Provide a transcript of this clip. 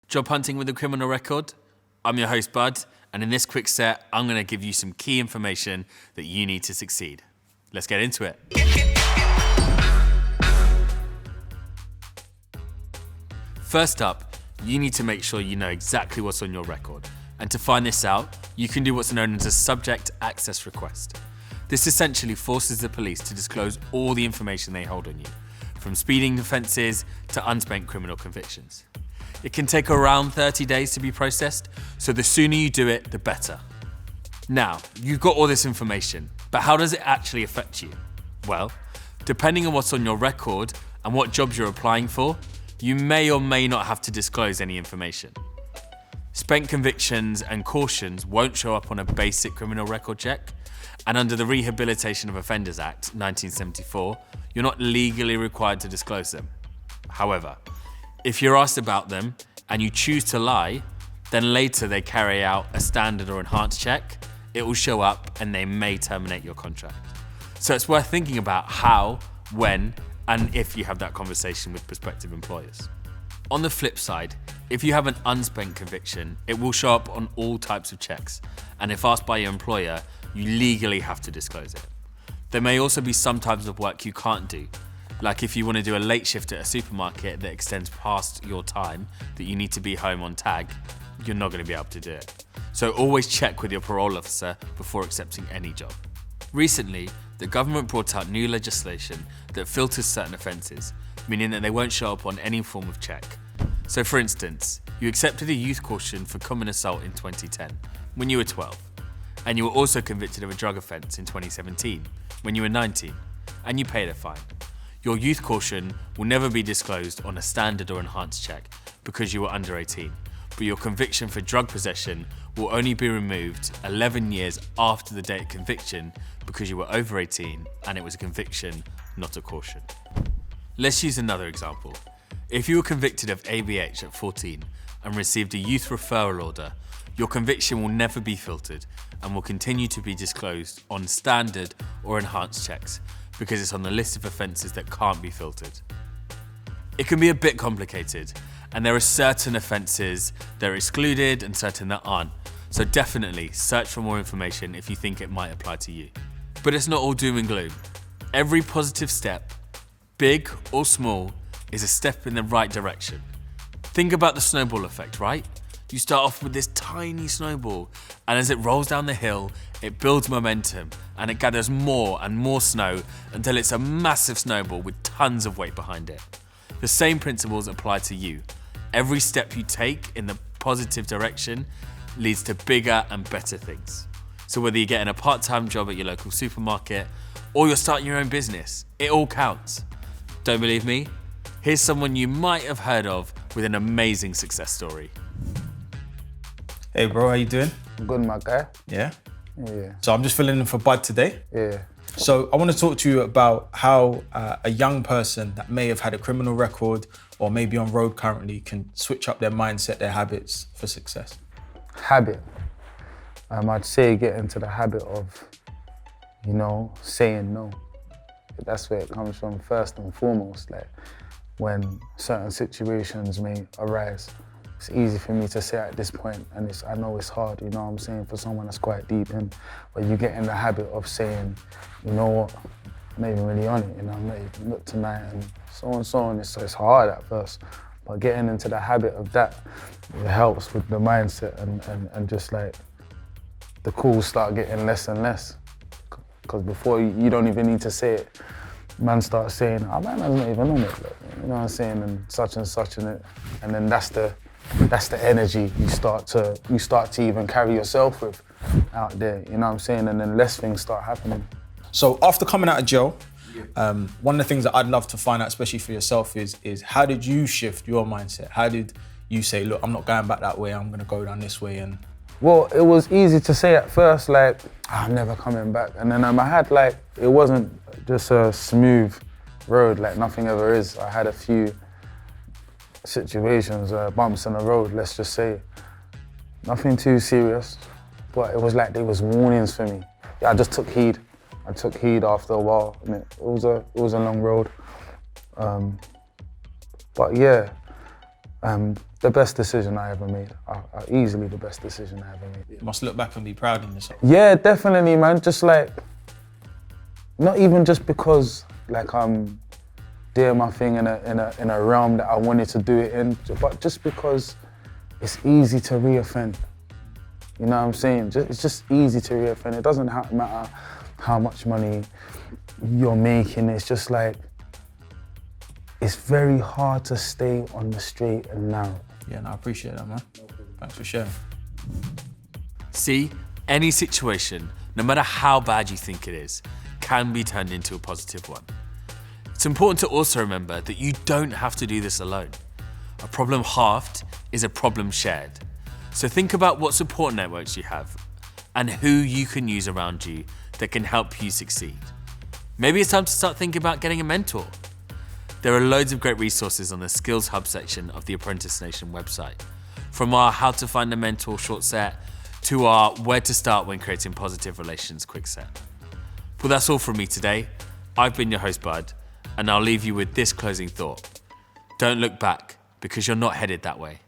Job hunting with a criminal record? I'm your host, Bud, and in this quick set, I'm going to give you some key information that you need to succeed. Let's get into it. First up, you need to make sure you know exactly what's on your record. And to find this out, you can do what's known as a subject access request. This essentially forces the police to disclose all the information they hold on you, from speeding offences to unspent criminal convictions. It can take around 30 days to be processed, so the sooner you do it, the better. Now, you've got all this information, but how does it actually affect you? Well, depending on what's on your record and what jobs you're applying for, you may or may not have to disclose any information. Spent convictions and cautions won't show up on a basic criminal record check, and under the Rehabilitation of Offenders Act 1974, you're not legally required to disclose them. However, if you're asked about them and you choose to lie, then later they carry out a standard or enhanced check, it will show up and they may terminate your contract. So it's worth thinking about how, when, and if you have that conversation with prospective employers. On the flip side, if you have an unspent conviction, it will show up on all types of checks, and if asked by your employer, you legally have to disclose it. There may also be some types of work you can't do, like if you want to do a late shift at a supermarket that extends past your time that you need to be home on tag, you're not going to be able to do it. So always check with your parole officer before accepting any job. Recently, the government brought out new legislation that filters certain offences, meaning that they won't show up on any form of check. So for instance, you accepted a youth caution for common assault in 2010, when you were 12, and you were also convicted of a drug offence in 2017, when you were 19, and you paid a fine. Your youth caution will never be disclosed on a standard or enhanced check because you were under 18, but your conviction for drug possession will only be removed 11 years after the date of conviction because you were over 18 and it was a conviction, not a caution. Let's use another example. If you were convicted of ABH at 14 and received a youth referral order, your conviction will never be filtered and will continue to be disclosed on standard or enhanced checks because it's on the list of offences that can't be filtered. It can be a bit complicated, and there are certain offences that are excluded and certain that aren't, so definitely search for more information if you think it might apply to you. But it's not all doom and gloom. Every positive step, big or small, is a step in the right direction. Think about the snowball effect, right? You start off with this tiny snowball, and as it rolls down the hill, it builds momentum and it gathers more and more snow until it's a massive snowball with tons of weight behind it. The same principles apply to you. Every step you take in the positive direction leads to bigger and better things. So whether you're getting a part-time job at your local supermarket or you're starting your own business, it all counts. Don't believe me? Here's someone you might have heard of with an amazing success story. Hey bro, how you doing? Good, my guy. Yeah? Yeah. So I'm just filling in for Bud today. Yeah. So I want to talk to you about how a young person that may have had a criminal record or maybe on road currently can switch up their mindset, their habits for success. Habit. I'd say get into the habit of, saying no. That's where it comes from first and foremost. Like when certain situations may arise, it's easy for me to say at this point, and I know it's hard, you know what I'm saying, for someone that's quite deep in, but you get in the habit of saying, you know what, I'm not even really on it, I'm not even look tonight, and so on. It's hard at first, but getting into the habit of that, it helps with the mindset and just like the calls start getting less and less. Because before you don't even need to say it, man starts saying, oh man, I'm not even on it, you know what I'm saying, and such in it, and then that's the energy you start to even carry yourself with out there, you know what I'm saying, and then less things start happening. So after coming out of jail, one of the things that I'd love to find out, especially for yourself, is how did you shift your mindset? How did you say, look, I'm not going back that way, I'm gonna go down this way? And well, it was easy to say at first, like, I'm never coming back. And then I had it wasn't just a smooth road, like nothing ever is. I had a few situations, bumps in the road, let's just say. Nothing too serious, but it was like there was warnings for me. Yeah, I just took heed. I took heed after a while, and it was a long road. But yeah, The best decision I ever made. Easily the best decision I ever made. You must look back and be proud in yourself. Yeah, definitely, man. Just like, not even just because like I'm doing my thing in a realm that I wanted to do it in, but just because it's easy to reoffend. You know what I'm saying? It's just easy to reoffend. It doesn't matter how much money you're making. It's just like, it's very hard to stay on the straight and narrow. Yeah, no, I appreciate that, man. Thanks for sharing. See, any situation, no matter how bad you think it is, can be turned into a positive one. It's important to also remember that you don't have to do this alone. A problem halved is a problem shared. So think about what support networks you have and who you can use around you that can help you succeed. Maybe it's time to start thinking about getting a mentor. There are loads of great resources on the Skills Hub section of the Apprentice Nation website. From our How to Find a Mentor short set to our Where to Start When Creating Positive Relations quick set. Well, that's all from me today. I've been your host, Bud, and I'll leave you with this closing thought. Don't look back, because you're not headed that way.